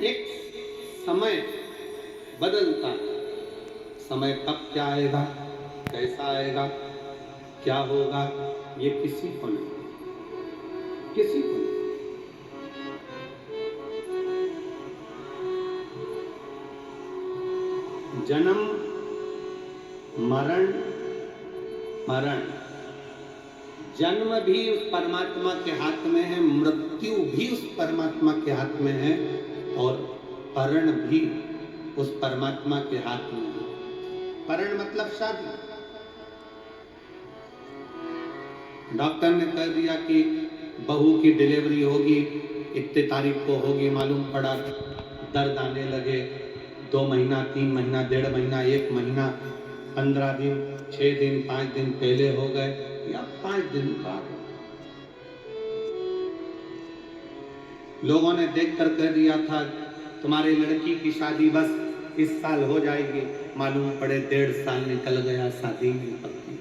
एक समय बदलता है। समय कब क्या आएगा, कैसा आएगा, क्या होगा, ये किसी को नहीं, किसी को नहीं। जन्म, मरण, मरण, जन्म भी उस परमात्मा के हाथ में है, मृत्यु भी उस परमात्मा के हाथ में है, और परण भी उस परमात्मा के हाथ में है। परण मतलब शादी। डॉक्टर ने कह दिया कि बहू की डिलीवरी होगी, इतने तारीख को होगी, मालूम पड़ा दर्द आने लगे, 2 महीना, 3 महीना, 1.5 महीना, 1 महीना, 15 दिन, 6 दिन, 5 दिन पहले हो गए या 5 दिन बाद। लोगों ने देखकर कह दिया था तुम्हारी लड़की की शादी बस इस साल हो जाएगी, मालूम पड़े 1.5 साल निकल गया, शादी नहीं पक्की।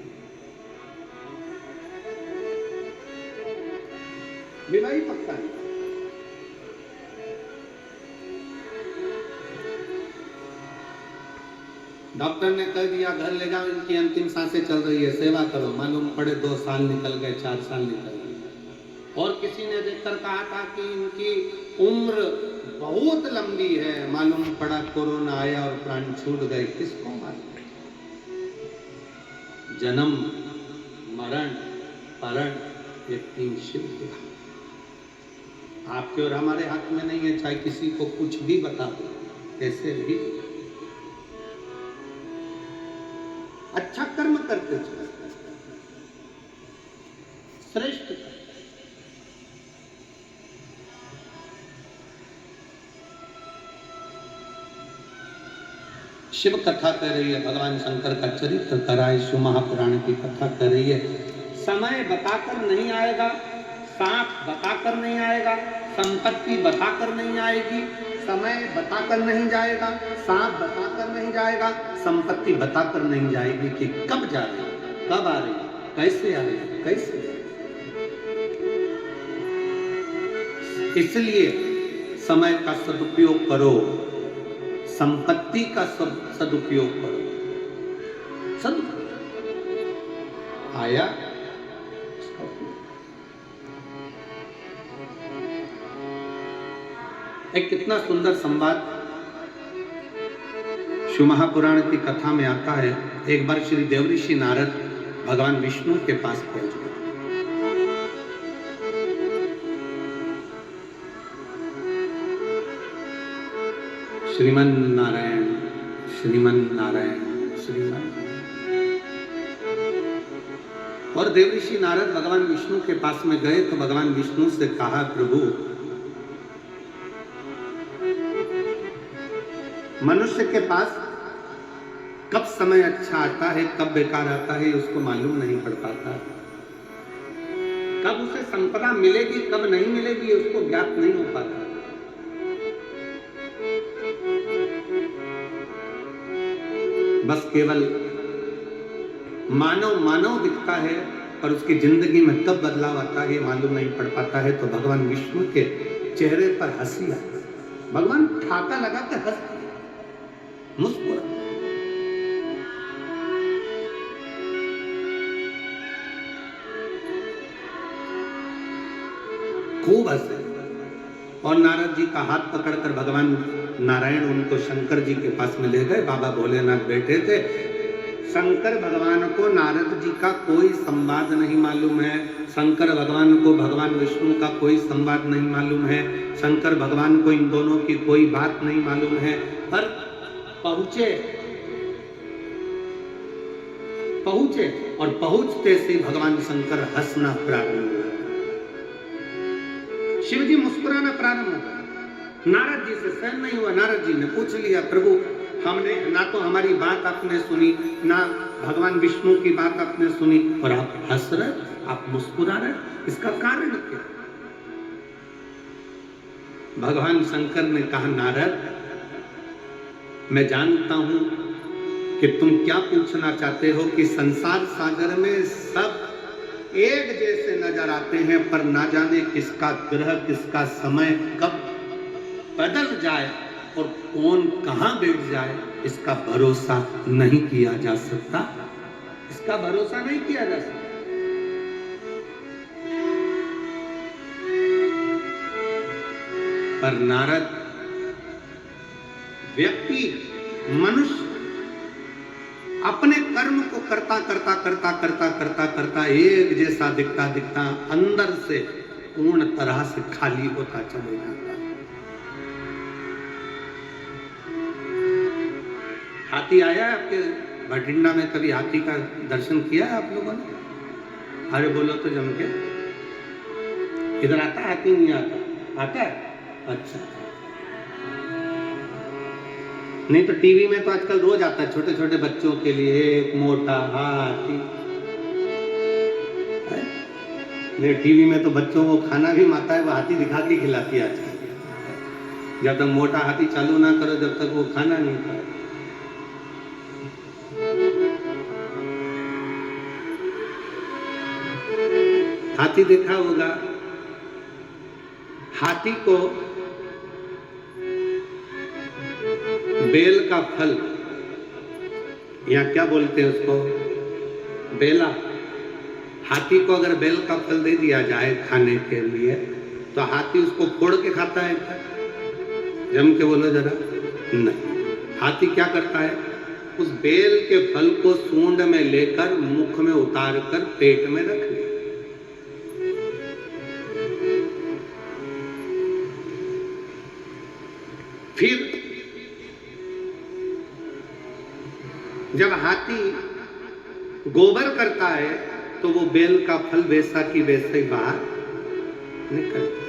विवाह ही पक्का नहीं। डॉक्टर ने कह दिया घर ले जाओ, इनकी अंतिम सांसें चल रही है, सेवा करो, मालूम पड़े 2 साल निकल गए, 4 साल निकल गए। और किसी ने देखकर कहा था कि इनकी उम्र बहुत लंबी है, मालूम पड़ा कोरोना आया और प्राण छूट गए। किसको मालूम? जन्म, मरण, परण, ये 3 शिव के हाथ, आपके और हमारे हाथ में नहीं है। चाहे किसी को कुछ भी बता दो, कैसे भी अच्छा कर्म करते चले, श्रेष्ठ कर्म। शिव कथा कर रही है, भगवान शंकर का चरित्र कराए, शिव महापुराण की कथा कर रही है। समय बताकर नहीं आएगा, सांप बताकर नहीं आएगा, संपत्ति बताकर नहीं आएगी, समय बताकर नहीं जाएगा, सांप बताकर नहीं जाएगा, संपत्ति बताकर नहीं जाएगी कि कब जा रही, कब आ रही, कैसे आ रही, कैसे। इसलिए समय का सदुपयोग करो, संपत्ति का सदुपयोग करो। आया एक कितना सुंदर संवाद शिव महापुराण की कथा में आता है। एक बार श्री देवऋषि नारद भगवान विष्णु के पास पहुंच गए। श्रीमन नारायण, श्रीमन नारायण, श्रीमन। और देवऋषि नारद भगवान विष्णु के पास में गए तो भगवान विष्णु से कहा, प्रभु मनुष्य के पास कब समय अच्छा आता है, कब बेकार आता है, उसको मालूम नहीं पड़ पाता। कब उसे संपदा मिलेगी, कब नहीं मिलेगी, उसको ज्ञात नहीं हो पाता। बस केवल मानव मानव दिखता है, पर उसकी जिंदगी में कब बदलाव आता है मालूम नहीं पड़ पाता है। तो भगवान विष्णु के चेहरे पर हंसी आई, भगवान ठाका लगाकर हंस मुस्कुरा। खूब हंसे और नारद जी का हाथ पकड़कर भगवान नारायण उनको शंकर जी के पास में ले गए। बाबा भोलेनाथ बैठे थे। शंकर भगवान को नारद जी का कोई संवाद नहीं मालूम है, शंकर भगवान को भगवान विष्णु का कोई संवाद नहीं मालूम है, शंकर भगवान को इन दोनों की कोई बात नहीं मालूम है। पर पहुंचे और पहुंचते से भगवान शंकर हंसना प्रारंभ हुआ, शिव जी मुस्कुराना प्रारंभ हुआ। नारद जी से सहन नहीं हुआ। नारद जी ने पूछ लिया, प्रभु हमने ना तो हमारी बात आपने सुनी, ना भगवान विष्णु की बात आपने सुनी, और आप हंस रहे, आप मुस्कुरा रहे, इसका कारण क्या? भगवान शंकर ने कहा, नारद मैं जानता हूं कि तुम क्या पूछना चाहते हो, कि संसार सागर में सब एक जैसे नजर आते हैं, पर ना जाने किसका ग्रह, किसका समय कब बदल जाए और कौन कहां बैठ जाए, इसका भरोसा नहीं किया जा सकता, इसका भरोसा नहीं किया जा सकता। पर नारद व्यक्ति, मनुष्य अपने कर्म को करता करता करता करता करता करता एक जैसा दिखता दिखता अंदर से पूर्ण तरह से खाली होता चले जाता। हाथी आया आपके भटिंडा में? कभी हाथी का दर्शन किया है आप लोगों ने? अरे बोलो तो जम के। इधर आता है हाथी? नहीं आता? आता है? अच्छा। नहीं तो टीवी में तो आजकल रोज आता है, छोटे छोटे बच्चों के लिए एक मोटा हाथी। नहीं, टीवी में तो बच्चों को खाना भी माता है वो हाथी दिखा के खिलाती है आजकल। जब तक मोटा हाथी चालू ना करो जब तक वो खाना नहीं खाए। हाथी देखा होगा, हाथी को बेल का फल, या क्या बोलते हैं उसको, बेला। हाथी को अगर बेल का फल दे दिया जाए खाने के लिए तो हाथी उसको फोड़ के खाता है क्या? जम के बोलो जरा। नहीं, हाथी क्या करता है, उस बेल के फल को सूंड में लेकर मुख में उतार कर पेट में रख ले। फिर जब हाथी गोबर करता है तो वो बेल का फल वैसा की वैसा ही बाहर निकलता है।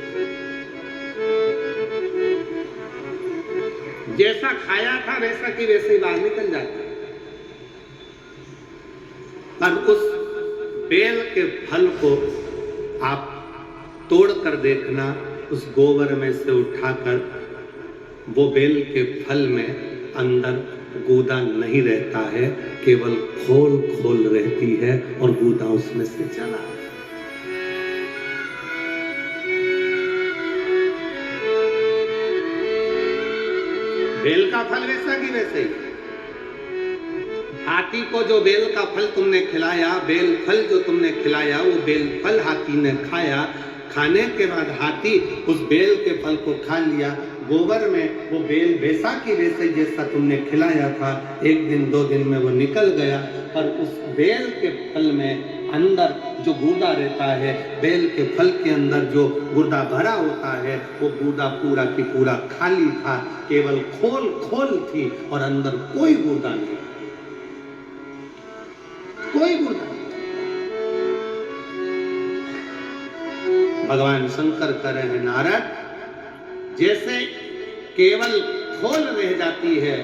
जैसा खाया था वैसा की वैसे ही बाहर निकल जाता है। पर उस बेल के फल को आप तोड़ कर देखना, उस गोबर में से उठाकर वो बेल के फल में अंदर गूदा नहीं रहता है, केवल खोल खोल रहती है और गूदा उसमें से चला। बेल का फल वैसा की वैसे ही। हाथी को जो बेल का फल तुमने खिलाया, बेल फल जो तुमने खिलाया, वो बेल फल हाथी ने खाया। खाने के बाद हाथी उस बेल के फल को खा लिया। गोबर में वो बेल वैसा की वैसे जैसा तुमने खिलाया था, एक दिन दो दिन में वो निकल गया। और उस बेल के फल में अंदर जो गूदा रहता है, बेल के फल के अंदर जो गूदा भरा होता है, वो गूदा पूरा की पूरा खाली था, केवल खोल खोल थी और अंदर कोई गूदा नहीं, कोई गूदा नहीं। भगवान शंकर कह रहे हैं, नारद, जैसे केवल खोल रह जाती है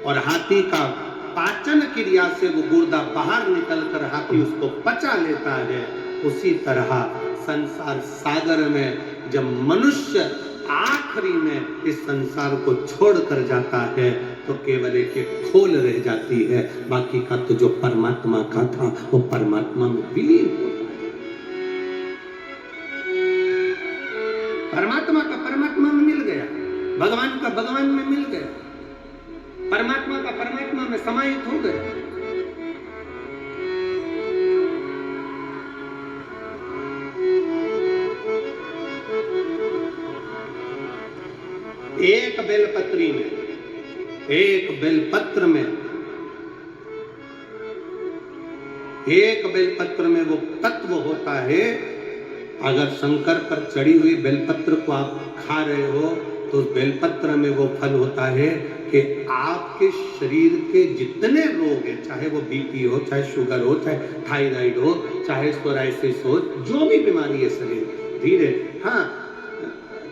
और हाथी का पाचन क्रिया से वो गुर्दा बाहर निकलकर हाथी उसको पचा लेता है, उसी तरह संसार सागर में जब मनुष्य आखिरी में इस संसार को छोड़कर जाता है तो केवल एक खोल रह जाती है, बाकी का तो जो परमात्मा का था वो परमात्मा में विलीन होता है। परमात्मा का परमात्मा में मिल गया, भगवान का भगवान में मिल गया, परमात्मा का परमात्मा में समाहित हो गया। एक बेलपत्री में, एक बेलपत्र में, एक बेलपत्र में वो तत्व होता है। अगर शंकर पर चढ़ी हुई बेलपत्र को आप खा रहे हो तो बेलपत्र में वो फल होता है कि आपके शरीर के जितने रोग हैं, चाहे वो बीपी हो, चाहे शुगर हो, चाहे थायराइड हो, चाहे सोराइसिस हो, जो भी बीमारी है शरीर, धीरे। हाँ,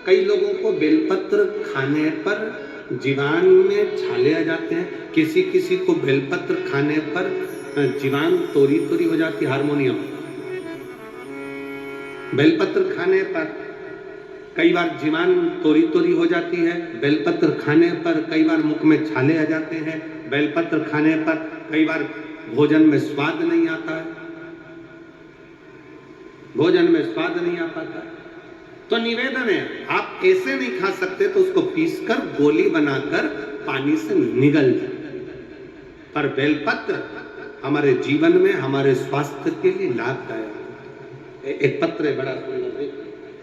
कई लोगों को बेलपत्र खाने पर जीवान में छाले आ जाते हैं, किसी किसी को बेलपत्र खाने पर जीवान तोरी तोरी हो जाती है, हार्मोनियम। बेलपत्र खाने पर कई बार जीवान तोरी तोरी हो जाती है, बेलपत्र खाने पर कई बार मुख में छाले आ जाते हैं, बेलपत्र खाने पर कई बार भोजन में स्वाद नहीं आता है, भोजन में स्वाद नहीं आ पाता। तो निवेदन है, आप ऐसे नहीं खा सकते तो उसको कर गोली बनाकर पानी से निगल जाए। पर बेलपत्र हमारे जीवन में, हमारे स्वास्थ्य के लिए लाभदायक है। एक पत्र है बड़ा सुंदर,